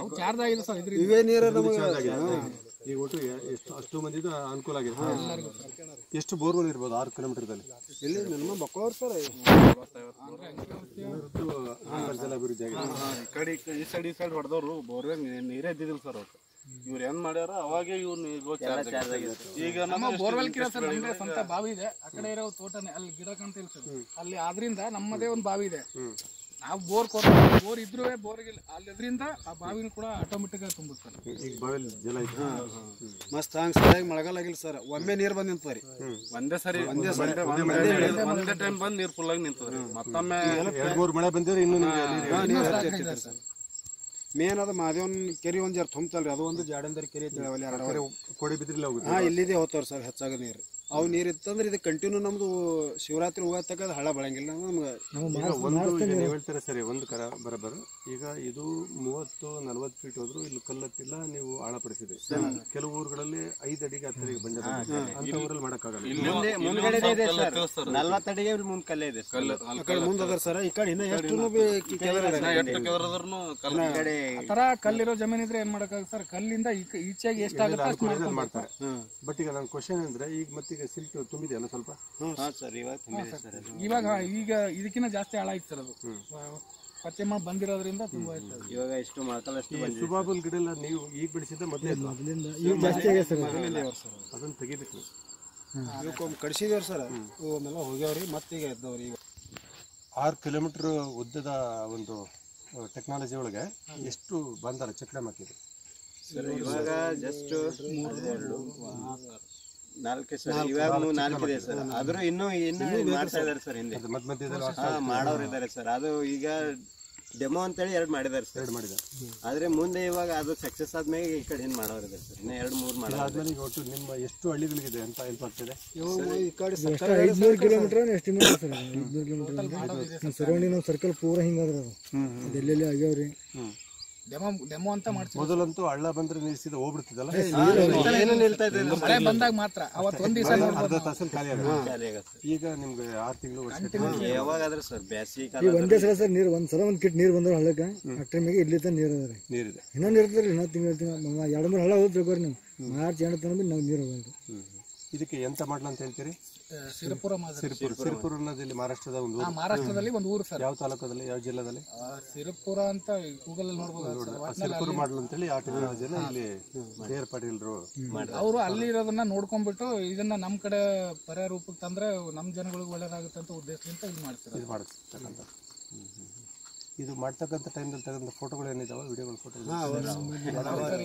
ಇವೇ ನೀರು ಈಗ ಒಟ್ಟು ಅಷ್ಟು ಮಂದಿದು ಅನುಕೂಲ ಆಗಿದೆ. ಎಷ್ಟು ಬೋರ್ವೆಲ್ ಇರ್ಬೋದು 6 ಕಿಲೋಮೀಟರ್ದಲ್ಲಿ? ಇಲ್ಲಿ ನಿಮ್ಮ ಮಕ್ಕಳವ್ರು ಸರ್ ಜಲ ಅಭಿವೃದ್ಧಿ ಆಗಿದೆ. ಈ ಸೈಡ್ ಹೊಡೆದವ್ರು ಬೋರ್ವೆಲ್ ನೀರೇ ಇದ್ದಿದ್ದಿಲ್ಲ ಸರ್. ಅವ್ರು ಇವ್ರು ಏನ್ ಮಾಡ್ಯಾರ ಅವಾಗೆ ಈಗ ನಮ್ಮ ಬೋರ್ವೆಲ್ ನಮ್ಮದೇ ಸ್ವಂತ ಬಾವಿ ಇದೆ. ಆ ಕಡೆ ಇರೋ ತೋಟನೇ ಅಲ್ಲಿ ಗಿಡ ಕಾಣ್ತಾ ಇಲ್ಲ ಸರ್. ಅಲ್ಲಿ ಆದ್ರಿಂದ ನಮ್ಮದೇ ಒಂದು ಬಾವಿ ಇದೆ. ನಾವು ಬೋರ್ ಇದ್ರೂ ಬೋರ್ಗಿಲ್ಲ ಅಲ್ಲಿದ್ರಿಂದ ಆ ಬಾವಿನ ಕೂಡ ಆಟೋಮೆಟಿಕ್ ಆಗಿ ತುಂಬುತ್ತಾರೆ. ಈಗ ಬಾವಿಲಿ ಜಲ ಐತೆ ಮಸ್ತ್ ಹಂಗ ಸರಿಯಾಗಿ ಮಳೆಗಾಲ ಆಗಿಲ್ಲ ಸರ್. ಒಮ್ಮೆ ನೀರು ಬಂದು ನಿಂತದ್ರಿ, ಒಂದೇ ಟೈಮ್ ಬಂದು ನೀರು ಫುಲ್ ಆಗಿ ನಿಂತದ್ರಿ. ಮತ್ತೊಮ್ಮೆ 2-3 ಮಳೆ ಬಂದಿದ್ರೆ ಇನ್ನೂ ಸರ್. ಮೇನ್ ಅದು ಮಾದೇವನ್ ಕೆರೆ ಒಂದ್ ಜರ ತುಂಬತಲ್ರಿ, ಅದು ಒಂದು ಜಾಡಂದರಿ ಕೆರೆ ತಿಳವಲ್ಲಿ 2 ಕೋಡಿ ಬಿದ್ರಿಲ್ಲ ಹೋಗುತ್ತೆ. ಇಲ್ಲಿದೆ ಹೋಗ್ತಾವ್ರಿ ಸರ್ ಹೆಚ್ಚಾಗ ನೀರು. ಅವು ನೀರು ಇತ್ತಂದ್ರೆ ಇದು ಕಂಟಿನ್ಯೂ ನಮ್ದು ಶಿವರಾತ್ರಿ ಹೋಗತಕ್ಕ ಹಳ ಬೆಳಂಗಿಲ್ಲ ನಮ್ಗೆ. ನೀವು ಹೇಳ್ತಾರೆ ಸರಿ, ಒಂದು ಕರ ಬರಬರು. ಈಗ ಇದು 30-40 ಫೀಟ್ ಹೋದ್ರು ಇಲ್ಲಿ ಕಲ್ಲತ್ತಿಲ್ಲ, ನೀವು ಆಳಪಡಿಸಿದೆ. ಕೆಲವು ಊರುಗಳಲ್ಲಿ 5 ಅಡಿಗೆ 10 ಅಡಿಗೆ ಬಂದ ಅಂತ ಊರಲ್ಲಿ ಮಾಡಕ್ಕಾಗಲ್ಲ. ಮುಂದ್ಗಡೆ ಇದೆ ಸರ್, 40 ಅಡಿಗೆ ಮುಂದ್ ಕಲ್ಲೇ ಇದೆ. ಮುಂದೆ ಅದ ಸರ್, ಈ ಕಡೆ ಇನ್ನ ಎಷ್ಟು ತರ ಕಲ್ಲಿರೋ ಜಮೀನ್ ಇದ್ರೆ ಏನ್ ಮಾಡಕ್ಕಾಗ ಸರ್, ಕಲ್ಲಿಂದ ಈಚೆಗೆ ಎಷ್ಟಾಗುತ್ತೆ ಅಷ್ಟು ಮಾಡ್ತಾರೆ. ಬಟ್ ಈಗ ನನ್ನ ಕ್ವಶನ್ ಅಂದ್ರೆ, ಈಗ ಮತ್ತೀಗ ಸಿಲ್ಟ್ ತುಂಬಿದೆಯಲ್ಲ ಸ್ವಲ್ಪ? ಇವಾಗ ಈಗ ಇದಕ್ಕಿಂತ ಜಾಸ್ತಿ ಆಳ ಆಯ್ತು ಸರ್. ಅದು ಪಚ್ಚೆ ಮಾಡಿ ಬಂದಿರೋದ್ರಿಂದ ತುಂಬಾ ಇವಾಗ ಎಷ್ಟು ಮಕ್ಕಳಷ್ಟು ಸುಬಾಬುಲ್ ಗಿಡ ಎಲ್ಲ ನೀವು ಈಗ ಬೆಳೆಸಿದ್ದ ಮೊದಲೇ ಅದನ್ನ ತೆಗಿಬೇಕು. ಕಡಿಸಿದೇವ್ರಿ ಸರ್, ಅವನ್ನೆಲ್ಲ ಹೋಗ್ಯಾವ್ರಿ, ಮತ್ತೀಗ ಎದ್ದವ್ರಿ. ಈಗ 6 ಕಿಲೋಮೀಟರ್ ಉದ್ದದ ಒಂದು ಟೆಕ್ನಾಲಜಿ ಒಳಗೆ ಎಷ್ಟು ಬಂದಾರ ಚಕ್ರ ಹಾಕಿದ್ರು ಸರ್? ಇವಾಗ ಜಸ್ಟ್ 4 ಸರ್, ಇವಾಗ 4 ಇದೆ ಸರ್. ಆದ್ರೂ ಇನ್ನೂ ಮಾಡ್ತಾ ಇದಾರೆ ಸರ್. ಹಿಂದೆ ಮಾಡೋರು ಇದಾರೆ ಸರ್. ಅದು ಈಗ ಡೆಮೋ ಅಂತೇಳಿ 2 ಮಾಡಿದಾರೆ ಸರ್. 2 ಮಾಡಿದ್ದಾರೆ. ಆದ್ರೆ ಮುಂದೆ ಇವಾಗ ಅದು ಸಕ್ಸಸ್ ಆದ್ಮೇಲೆ ಈ ಕಡೆ ಏನ್ ಮಾಡೋರು ಇದಾರೆ ಸರ್. ಇನ್ನ 2-3 ಮಾಡೋದ್ಮೇಲೆ ಈಗ ಒಟ್ಟು ನಿಮ್ಮ ಎಷ್ಟು ಹಳ್ಳಿಗಳಿದೆ ಅಂತ ಹೆಲ್ಪ್ ಆಗ್ತದೆ? ಈ ಕಡೆ 500 kilometre estimate sir. 500 kilometre surrounding ನಾವು ಸರ್ಕಲ್ ಪೂರ ಹಿಂಗಾದ್ರ ಅದು ಎಲ್ಲೆಲ್ಲಿ ಆಗ್ಯಾವ್ರಿ. ಡೆಮೋ ಅಂತ ಮಾಡ್ತೀವಿ. ಮೊದಲಂತೂ ಹಳ್ಳ ಬಂದ್ರೆ ನಿಲ್ಸಿದ ಹೋಗ್ಬಿಡ್ತಿದ್ದಲ್ಲ, ಮಳೆ ಬಂದಾಗ ಮಾತ್ರ. ಅವತ್ತು ಒಂದ್ ದಿವಸ ಅರ್ಧ ತಾಸಲ್ಲಿ ಖಾಲಿ ಆಗುತ್ತೆ. ಈಗ ನಿಮ್ಗೆ 6 ತಿಂಗಳು ಯಾವಾಗಾದ್ರೆ ಸರ್ ಬೇಸಿಗೆ ಈಗ ಒಂದೇ ಸಲ ಸರ್ ನೀರು ಒಂದ್ಸಲ ಒಂದ್ ಕಿಟ್ ನೀರು ಬಂದ್ರೆ ಹಳ್ಳಕ್ಕೆ ಆ ಟೈಮಿಗೆ ಇಲ್ಲಿ ತನಕ ನೀರು ಅದ ರೀ. ನೀರಿದೆ, ಇನ್ನೊಂದು ಇರ್ತದ್ರಿ. ಇನ್ನೂ ತಿಂಗಳು 2-3 ಹಳ್ಳ ಹೋಗ್ಬೇಕು ನೀವು. ಮಾರ್ಚ್ ಎಂಟು ತನಕ ನಾವು ನೀರು ಹೋಗಲ್ರಿ. ಇದಕ್ಕೆ ಎಂತ ಮಾಡ್ಲಾ ಅಂತ ಹೇಳ್ತೀರಿ? ಸಿರಪುರ ಅನ್ನೋದು ಮಹಾರಾಷ್ಟ್ರದ ಒಂದು ಊರು. ಮಹಾರಾಷ್ಟ್ರದಲ್ಲಿ ಒಂದು ಊರು ಸರ್. ಯಾವ ತಾಲೂಕದಲ್ಲಿ, ಯಾವ ಜಿಲ್ಲೆದಲ್ಲಿ? ಸಿರಪುರ ಅಂತ ಗೂಗಲ್ ಅಲ್ಲಿ ನೋಡ್ಬೋದು. ಸಿರಪುರ ಮಾಡ್ಲು ಅಂತೇಳಿ ಆ ಟೆಕ್ನಾಲಜಿನ ಇಲ್ಲಿ ಕೆ.ಆರ್. ಪಾಟೀಲ್ರು ಅವರು ಅಲ್ಲಿ ಇರೋದನ್ನ ನೋಡ್ಕೊಂಡ್ಬಿಟ್ಟು ಇದನ್ನ ನಮ್ ಕಡೆ ಪರ್ಯಾಯ ರೂಪಕ್ಕೆ ತಂದ್ರೆ ನಮ್ ಜನಗಳಿಗೆ ಒಳ್ಳೇದಾಗುತ್ತೆ ಅಂತ ಉದ್ದೇಶದಿಂದ ಇದು ಮಾಡ್ತಾರೆ. ಇದು ಮಾಡ್ತಕ್ಕಂಥ ಇದು ಮಾಡ್ತಕ್ಕಂಥ ಟೈಮ್ದಲ್ಲಿ ತಗೊಂಡ ಫೋಟೋಗಳು ಏನಿದಾವೆ, ವಿಡಿಯೋಗಳು, ಫೋಟೋ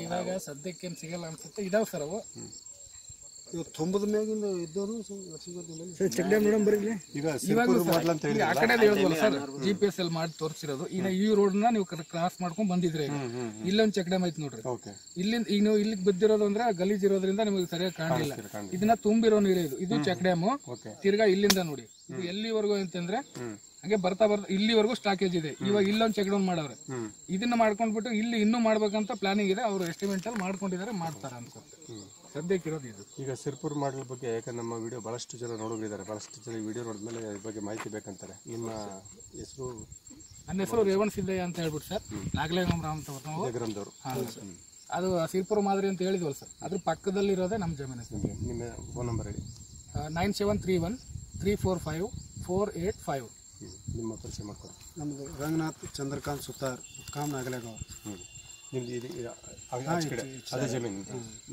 ಇವಾಗ ಸದ್ಯಕ್ಕೆ ಏನ್ ಸಿಗಲ್ಲ ಅನ್ಸುತ್ತೆ. ಇದಾವೆ ಸರ್ ಅವು. ತುಂಬದ ಮ್ಯಾಗಿಂದ ಇದ್ದವರು ಚೆಕ್ ಡ್ಯಾಮ್ ನೋಡೋಣ ಬರೀ. ಈಗ ಆ ಕಡೆ ಹೇಳಿದ್ವಲ್ಲ ಸರ್, GPS ಅಲ್ಲಿ ಮಾಡಿ ತೋರಿಸಿರೋದು. ಈಗ ಈ ರೋಡ್ ನ ನೀವು ಕ್ರಾಸ್ ಮಾಡ್ಕೊಂಡ್ ಬಂದಿದ್ರೆ ಇಲ್ಲೊಂದ್ ಚೆಕ್ ಡ್ಯಾಮ್ ಐತಿ ನೋಡ್ರಿ. ಇಲ್ಲಿಂದ ಈಗ ನೀವು ಇಲ್ಲಿಗೆ ಬಿದ್ದಿರೋದು ಅಂದ್ರೆ ಗಲೀಜ್ ಇರೋದ್ರಿಂದ ನಿಮಗೆ ಸರಿಯಾಗಿ ಕಾಣಿಲ್ಲ. ಇದನ್ನ ತುಂಬಿರೋ ನೀರು ಇದು ಚೆಕ್ ಡ್ಯಾಮ್. ತಿರ್ಗಾ ಇಲ್ಲಿಂದ ನೋಡಿ ಇದು ಎಲ್ಲಿವರೆಗೂ ಅಂತಂದ್ರೆ ಹಂಗೆ ಬರ್ತಾ ಇಲ್ಲಿವರೆಗೂ ಸ್ಟಾಕೇಜ್ ಇದೆ. ಇವಾಗ ಇಲ್ಲೊಂದು ಚೆಕ್ ಡೌನ್ ಮಾಡವ್ರೆ. ಇದನ್ನ ಮಾಡ್ಕೊಂಡ್ಬಿಟ್ಟು ಇಲ್ಲಿ ಇನ್ನೂ ಮಾಡ್ಬೇಕಂತ ಪ್ಲಾನಿಂಗ್ ಇದೆ. ಅವರು ಎಸ್ಟಿಮೇಟ್ ಅಲ್ಲಿ ಮಾಡ್ಕೊಂಡಿದ್ದಾರೆ, ಮಾಡ್ತಾರ ಅನ್ಸುತ್ತೆ. ಸದ್ಯಕ್ಕೆ ಇರೋದು ಇದು. ಈಗ ಸಿರ್ಪುರ್ ಮಾಡಲ್ ಬಗ್ಗೆ ಯಾಕಂದ್ರೆ ನಮ್ಮ ವಿಡಿಯೋ ಬಹಳಷ್ಟು ಜನ ನೋಡೋಗಿದ್ದಾರೆ, ಬಹಳಷ್ಟು ಜನ ವಿಡಿಯೋ ನೋಡಿದ್ಮೇಲೆ ಇದ್ರ ಬಗ್ಗೆ ಮಾಹಿತಿ ಬೇಕಂತಾರೆ. ನಿಮ್ಮ ಹೆಸರು? ನನ್ನ ಹೆಸರು ರೇವಣ್ ಸಿದ್ದಯ್ಯ ಅಂತ ಹೇಳ್ಬಿಟ್ಟು ಸರ್, ನಾಗಲೇಗಮ್ರವರು. ಅದು ಸಿರ್ಪುರ್ ಮಾದರಿ ಅಂತ ಹೇಳಿದ್ವಲ್ಲ ಸರ್, ಅದ್ರ ಪಕ್ಕದಲ್ಲಿ ಇರೋದೇ ನಮ್ಮ ಜಮೀನು. ನಿಮ್ಮ ಫೋನ್ ನಂಬರ್ ಹೇಳಿ. 9731-345-485. ನಿಮ್ಮ ಪರಿಚಯ ಮಾಡ್ಕೊಂಡು. ನಮ್ಮದು ರಂಗನಾಥ್ ಚಂದ್ರಕಾಂತ್ ಸುತಾರ್, ಕಾಮ್ ನಾಗಲೇಗಾಂವ್. ನಿಮ್ದು ಅದೇ ಜಮೀನು.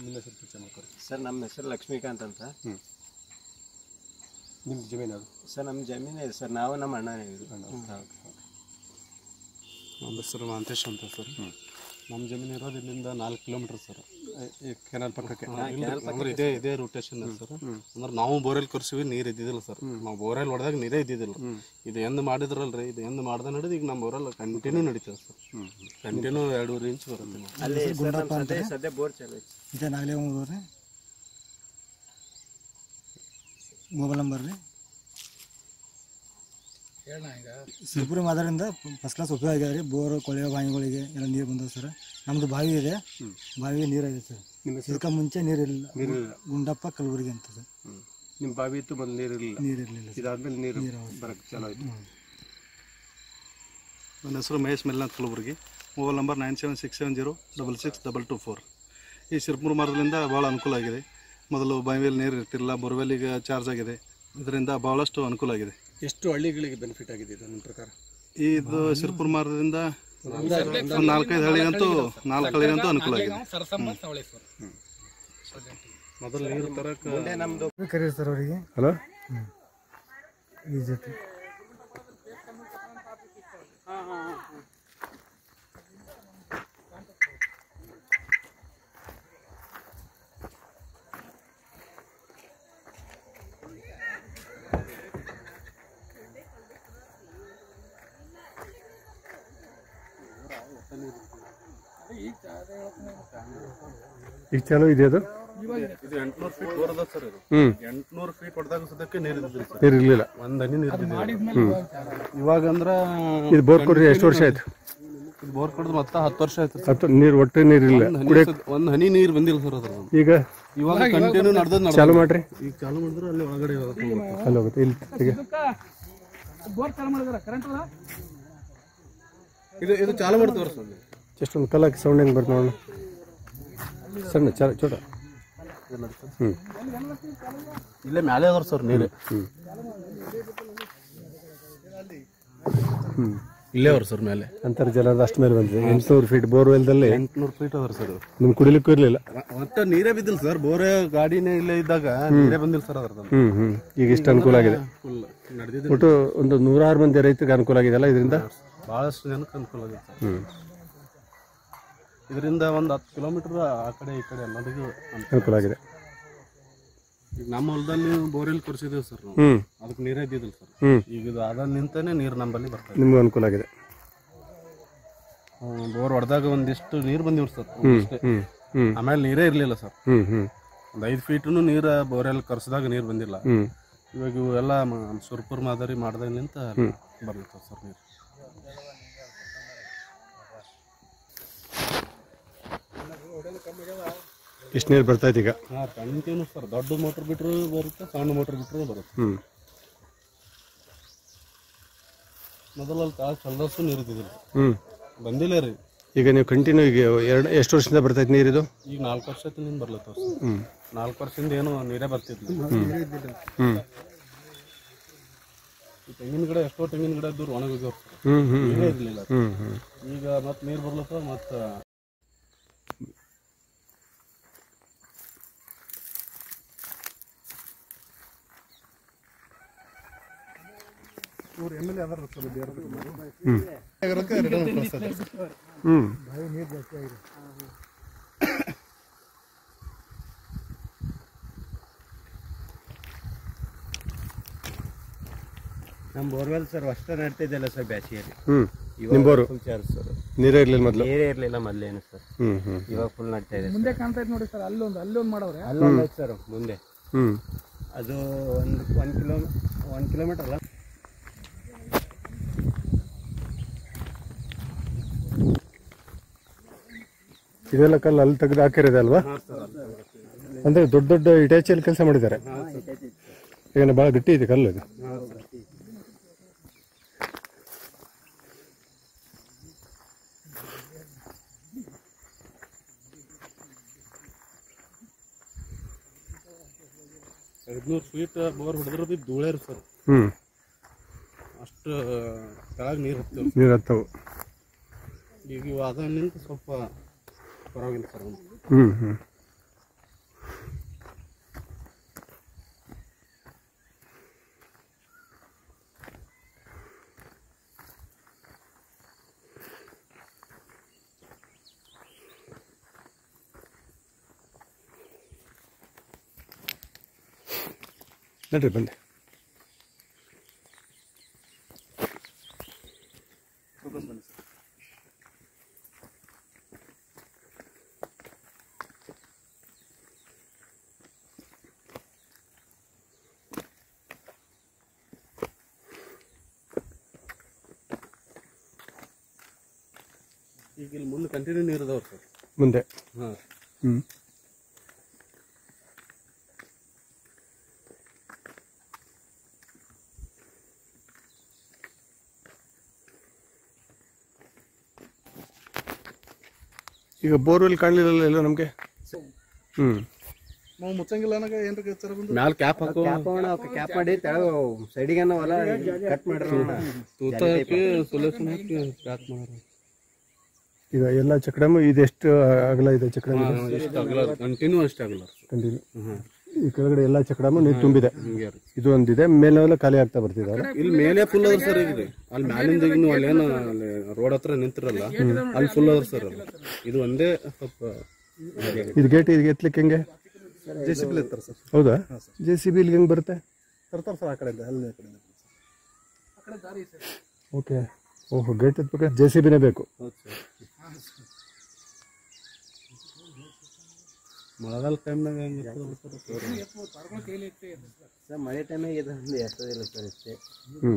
ನಿಮ್ಮ ಹೆಸರು ಪರಿಚಯ ಮಾಡ್ಕೊಂಡು. ಸರ್ ನಮ್ಮ ಹೆಸರು ಲಕ್ಷ್ಮೀಕಾಂತ್ ಅಂತ. ನಿಮ್ಮ ಜಮೀನು ಅದು? ಸರ್ ನಮ್ಮ ಜಮೀನು ಇದೆ ಸರ್, ನಾವು ನಮ್ಮ ಅಣ್ಣನೇ. ನಮ್ಮ ಹೆಸರು ಮಾಂತೇಶ್ ಅಂತ ಸರ್. ನಮ್ಮ ಜಮೀನು ಇರೋದು ಇಲ್ಲಿಂದ 4 ಕಿಲೋಮೀಟರ್ ಸರ್, ಈ ಕೆನಾಲ್ ಪಕ್ಕಕ್ಕೆ. ಅಂದ್ರೆ ಇದೇ ರೊಟೇಷನ್ ಸರ್. ಅಂದ್ರೆ ನಾವು ಬೋರ್ವೆಲ್ ಕೊರ್ಸಿವಿ, ನೀರು ಇದ್ದಿದ್ದಿಲ್ಲ ಸರ್. ನಾವು ಬೋರ್ವೆಲ್ ಹೊಡೆದಾಗ ನೀರೇ ಇದ್ದಿದ್ದಿಲ್ಲ. ಇದು ಎಂದು ಮಾಡಿದ್ರಲ್ರಿ, ಇದು ಎಂದು ಮಾಡ್ದೆ ನಡೆದು ಈಗ ನಮ್ಮ ಬೋರ್ವೆಲ್ ಕಂಟಿನ್ಯೂ ನಡೀತದೆ ಸರ್. ಕಂಟಿನ್ಯೂ 2-2 ಇಂಚ್ ಬರುತ್ತೆ. ಅಲ್ಲಿ ಸದ್ಯ ಬೋರ್ ಚಾಲು ಐತಿ. ಇದೆ ನಾಗಲೇ ಹೋಗೋರಿ ಮೊಬೈಲ್ ನಂಬರ್ ರೀ ಸಿರ್ಪುರ ಮಾದರಿಂದ ಫಸ್ಟ್ ಕ್ಲಾಸ್ ಉಪಯೋಗ ಆಗ್ಯಾವ ರೀ. ಬೋರ್ ಕೊಳೆಯ ಬಾವಿಗಳಿಗೆ ಎಲ್ಲ ನೀರು ಬಂದವು ಸರ್. ನಮ್ಮದು ಬಾವಿ ಇದೆ, ಬಾವಿಗೆ ನೀರಾಗಿದೆ ಸರ್. ಇದಕ್ಕೆ ಮುಂಚೆ ನೀರಿಲ್ಲ. ಗುಂಡಪ್ಪ ಕಲಬುರಗಿ ಅಂತ ಸರ್. ನಿಮ್ಮ ಬಾವಿ ಇತ್ತು, ಬಂದು ನೀರಿರಲಿಲ್ಲ. ಇದಾದ್ಮೇಲೆ ನೀರು ಬರಕ್ಕೆ ಚಾಲು ಆಯಿತು. ನನ್ನ ಹೆಸರು ಮಹೇಶ್ ಮೆಲ್ನಾಥ್ ಕಲಬುರಗಿ. Mobile number 9767066224. ಈ ಸಿರ್ಪುರ ಮಾರ್ಗದಿಂದ ಭಾಳ ಅನುಕೂಲ ಆಗಿದೆ. ಮೊದಲು ಬಾವಿಯಲ್ಲಿ ನೀರು ಇರ್ತಿರಲಿಲ್ಲ, ಬೋರ್ವೆಲ್ಲಿಗೆ ಚಾರ್ಜ್ ಆಗಿದೆ. ಇದರಿಂದ ಭಾಳಷ್ಟು ಅನುಕೂಲ ಆಗಿದೆ. ಎಷ್ಟು ಹಳ್ಳಿಗಳಿಗೆ ಬೆನಿಫಿಟ್ ಆಗಿದೆ ಇದು ನಿಮ್ಮ ಪ್ರಕಾರ? ಇದು ಸಿರ್ಪುರ ಮಾರ್ಗದಿಂದ 4-5 ಹಳ್ಳಿಗಂತೂ ಅನುಕೂಲ ಆಗಿದೆ. ಮೊದಲು ನೀರು ತರಕ್ಕೆ ಕರೀರಿ ಸರ್ ಅವರಿಗೆ. ಹಲೋ, BJP ಈಗ ಚಾಲು ಇದೆ ಅದು. ಇದು 800 ಫೀಟ್ ಹೊಡೆದ ಸರ್. ಇದು 800 ಫೀಟ್ ಹೊಡೆದಾಗ ಸದ್ಯಕ್ಕೆ ನೀರು ಇರಲಿಲ್ಲ, ಒಂದು ಹನಿ ನೀರು. ಇವಾಗ ಅಂದ್ರೆ ಇದು ಬೋರ್ ಕೊಡ್ರಿ ಎಷ್ಟು ವರ್ಷ ಆಯ್ತು? ಬೋರ್ ಕೊಡೋದು ಮತ್ತೆ 10 ವರ್ಷ ಆಯ್ತು. ನೀರು ಒಟ್ಟು ನೀರಿಲ್ಲ, ಒಂದು ಹನಿ ನೀರು ಬಂದಿಲ್ಲ ಸರ್ ಅದ್ರ. ಈಗ ಇವಾಗ ಕಂಟಿನ್ಯೂ ನಡೆದ ಚಾಲು ಮಾಡ್ರಿ. ಈಗ ಚಾಲು ಮಾಡಿದ್ರೆ ಅಲ್ಲಿ ಒಳಗಡೆ ಅಲ್ಲಿ ಹೋಗುತ್ತೆ. ಇಲ್ಲಿ ಇದು ಚಾಲು ಮಾಡ್ತವ್ರ ಸರ್. ಜಸ್ಟ್ ಒಂದು ಕಲಾಕಿ ಸೌಂಡ್ ಹೆಂಗೆ ಬರ್ತ ನೋಡೋಣ. ಸಣ್ಣ ಚೋಟ. ಇಲ್ಲೇ ಮ್ಯಾಲೆ ಅದಾರ ಸರ್ ನೀರು. ಇಲ್ಲೇ ಅವ್ರ ಸರ್ ಮೇಲೆ ಅಂತರ್ಜಲದ ಅಷ್ಟು ಮೇಲೆ ಬಂದಿದೆ. 800 ಫೀಟ್ ಬೋರ್ವೆಲ್ದಲ್ಲಿ 800 ಫೀಟ್ ಅದಾರ ಸರ್. ನಿಮ್ಗೆ ಕುಡಿಲಿಕ್ಕೂ ಇರಲಿಲ್ಲ, ಮತ್ತೆ ನೀರೇ ಬಿದ್ದಿಲ್ಲ ಸರ್. ಬೋರ್ ಗಾಡಿನೇ ಇಲ್ಲೇ ಇದ್ದಾಗ ನೀರೇ ಬಂದಿಲ್ಲ ಸರ್ ಅದ್ರದ್ದು. ಈಗ ಇಷ್ಟು ಅನುಕೂಲ ಆಗಿದೆ. ಫುಲ್ ನಡೆದಿದೆ. ಒಟ್ಟು ಒಂದು 106 ಮಂದಿ ರೈತರಿಗೆ ಅನುಕೂಲ ಆಗಿದೆಲ್ಲ ಇದರಿಂದ. ಭಾಳಷ್ಟು ಜನಕ್ಕೆ ಅನುಕೂಲ ಆಗಿದೆ ಸರ್. ಇದರಿಂದ ಒಂದು 10 ಕಿಲೋಮೀಟರ್ ಆ ಕಡೆ ಈ ಕಡೆ ಎಲ್ಲರಿಗೂ ಅನುಕೂಲ ಆಗಿದೆ. ಈಗ ನಮ್ಮ ಹೊಲದಲ್ಲಿ ಬೋರ್ವೆಲ್ ಕೊರ್ಸಿದೇವೆ ಸರ್ ನಾವು. ಅದಕ್ಕೆ ನೀರೇ ಇದ್ದಿದ್ದಿಲ್ಲ ಸರ್. ಈಗ ಇದು ಅದ ನಿಂತಾನೆ ನೀರು ನಮ್ಮಲ್ಲಿ ಬರ್ತದೆ. ನಿಮ್ಗೂ ಅನುಕೂಲ ಆಗಿದೆ. ಬೋರ್ ಹೊಡೆದಾಗ ಒಂದಿಷ್ಟು ನೀರು ಬಂದಿವ್ರಿ ಸರ್. ಆಮೇಲೆ ನೀರೇ ಇರಲಿಲ್ಲ ಸರ್. ಒಂದು 5 ಫೀಟ್ನು ನೀರು ಬೋರ್ವೆಲ್ ಕರ್ಸಿದಾಗ ನೀರು ಬಂದಿಲ್ಲ. ಇವಾಗ ಇವು ಎಲ್ಲ ಸುರ್ಪುರ್ ಮಾದರಿ ಮಾಡ್ದಾಗಿನಿಂತ ಬರ್ಲಿಕ್ಕೆ ಸರ್ ನೀರು. ಇಷ್ಟು ನೀರು ಬರ್ತಾಯ್ತು ಈಗ. Continue sir. ದೊಡ್ಡ ಮೋಟ್ರ್ ಬಿಟ್ಟರು ಬರುತ್ತೆ, ಸಣ್ಣ ಮೋಟ್ರ್ ಬಿಟ್ಟರು ಬರುತ್ತೆ. ಮೊದಲಲ್ಲಿ ತಾಳು ಚಲ್ದಷ್ಟು ನೀರು ಇದ್ದಿದ್ದಿಲ್ಲ, ಬಂದಿಲ್ಲ ರೀ. ಈಗ ನೀವು ಕಂಟಿನ್ಯೂ ಈಗ ಎಷ್ಟು ವರ್ಷದಿಂದ ಬರ್ತೈತೆ ನೀರಿದು? ಈಗ 4 ವರ್ಷದಿಂದ ಬರ್ಲತ್ತವ ಸರ್. 4 ವರ್ಷದಿಂದ ಏನು ನೀರೇ ಬರ್ತಿದ್ದಿಲ್ಲ. ತೆಂಗಿನ ಗಿಡ ಎಷ್ಟೋ ತೆಂಗಿನ ಗಿಡ ಇದ್ದವ್ರು ಒಣಗೋಗ್ಯಾವ, ನೀರೇ ಇರಲಿಲ್ಲ. ಈಗ ಮತ್ತೆ ನೀರು ಬರ್ಲತ್ತವ. ಮತ್ತೆ MLA ಅದಾರ ಸರ್. ನಮ್ಮ ಬೋರ್ವೆಲ್ ಸರ್ ಅಷ್ಟೇ ನಡ್ತಿದ್ದಲ್ಲ ಸರ್ ಬ್ಯಾಸಿಗೆಯಲ್ಲಿ. Full charge sir. ನೀರೇ ಇರಲಿಲ್ಲ ಮೊದಲು. ನೀರೇ ಇರಲಿಲ್ಲ ಮೊದಲೇನು ಸರ್. ಇವಾಗ ಫುಲ್ ನಡ್ತಾ ಇದೆ. ಮುಂದೆ ಕಾಣ್ತಾ ಇದೆ ನೋಡಿ ಸರ್, ಅಲ್ಲೊಂದು ಮಾಡವ್ರೆ. ಅಲ್ಲೊಂದು ಐತೆ ಸರ್ ಮುಂದೆ. ಅದು 1 ಕಿಲೋಮೀಟರ್ ಅಲ್ಲ. ಇದೆಲ್ಲ ಕಲ್ಲು ಅಲ್ಲಿ ತೆಗೆದು ಹಾಕಿರೋದೆ ಅಲ್ವಾ? ಅಂದ್ರೆ ದೊಡ್ಡ ದೊಡ್ಡ ಇಟಾಚಿಯಲ್ಲಿ ಕೆಲಸ ಮಾಡಿದ್ದಾರೆ. ಈಗ ಭಾಳ ಗಟ್ಟಿ ಇದೆ ಕಲ್ಲು ಇದು. ಫೀಟ್ ಬೋರ್ ಹೊಡೆದ್ರೆ ಬಿ ಧೂಳೇ ರೀ ಸರ್. ಅಷ್ಟು ಕೆಳಗೆ ನೀರು ಹತ್ತವು. ಈಗ ಇವು ಅದನ್ನಿಂತ ಸ್ವಲ್ಪ ಪರವಾಗಿಲ್ಲ ಸರ್. ನಡ್ರಿ ಬಂದೆ. ಈಗ ಇಲ್ಲಿ ಮುಂದೆ ಕಂಟಿನ್ಯೂ ನೀರು ಇದಾವೆ ಸರ್ ಮುಂದೆ. ಹಾಂ. ಹ್ಞೂ. ಈಗ ಬೋರ್ವೆಲ್ ಕಾಣಲಿಲ್ಲ ಎಲ್ಲ ನಮಗೆ. ಹ್ಞೂ. ನಾವು ಮುಚ್ಚಂಗಿಲ್ಲ ಅನ್ನೋ ಏನ್ರ ಸರ್ ಬಂದು ಮ್ಯಾಲ ಕ್ಯಾಪ್ ಹಾಕೋ ಕ್ಯಾಪ್ ಮಾಡಿ ತೆಳಗ ಸೈಡಿಗೆ ಹೊಲ ಕಟ್ ಮಾಡ್ರಿ ತೂತ ಹಾಕಿ ಸೊಲ್ಯೂಷನ್ ಹಾಕಿ ಪ್ಯಾಕ್ ಮಾಡೋರು. ಈಗ ಎಲ್ಲ ಚಕ್ರಮು ಇದೆಷ್ಟು ಅಗಲ ಇದೆ ಚಕ್ರಮ? ಎಷ್ಟು ಆಗಲ್ಲ, ಕಂಟಿನ್ಯೂ ಅಷ್ಟು ಆಗಲ್ಲ ಕಂಟಿನ್ಯೂ. ಈ ಕೆಳಗಡೆ ಎಲ್ಲ ಚಕ್ರಮು ನೀರು ತುಂಬಿದೆ. ಹಿಂಗೆ ರೀ. ಇದು ಒಂದಿದೆ, ಮೇಲೆಲ್ಲ ಖಾಲಿ ಆಗ್ತಾ ಬರ್ತಿದ್ದಾರೆ. ಇಲ್ಲಿ ಮೇಲೆ ಫುಲ್ ಅದ ಸರ್. ಈಗ ರೀ ಅಲ್ಲಿ ಮ್ಯಾಲಿಂದ ಈಗ ನೀವು ಅಲ್ಲೇನು ಅಲ್ಲಿ ರೋಡ್ ಹತ್ರ ನಿಂತಿರಲ್ಲ, ಅಲ್ಲಿ ಫುಲ್ ಅದ ಸರ್. ಅದು ಇದು ಒಂದೇ ಸ್ವಲ್ಪ. ಇದು ಗೇಟ್ ಇದಕ್ಕೆ ಎತ್ತಲಿಕ್ಕೆ ಹೆಂಗೆ? JCB ಇರ್ತಾರೆ ಸರ್. ಹೌದಾ? JCB ಇಲ್ಲಿಗೆ ಹೆಂಗೆ ಬರುತ್ತೆ? ತರ್ತಾರೆ ಸರ್ ಆ ಕಡೆಯಿಂದ, ಅಲ್ಲಿ ಓಕೆ. ಓಹೋ, ಗೇಟ್ ಎತ್ಬೇಕಾದ್ರೆ JCBನೇ ಬೇಕು. ಮಳೆಗಾಲ ಟೈಮ್ನಾಗ ಸರ್ ಮಳೆ ಟೈಮಿಗೆ ಇದೊಂದು ಎತ್ತದಿಲ್ಲ ಸರ್ ಇಷ್ಟೇ. ಹ್ಞೂ.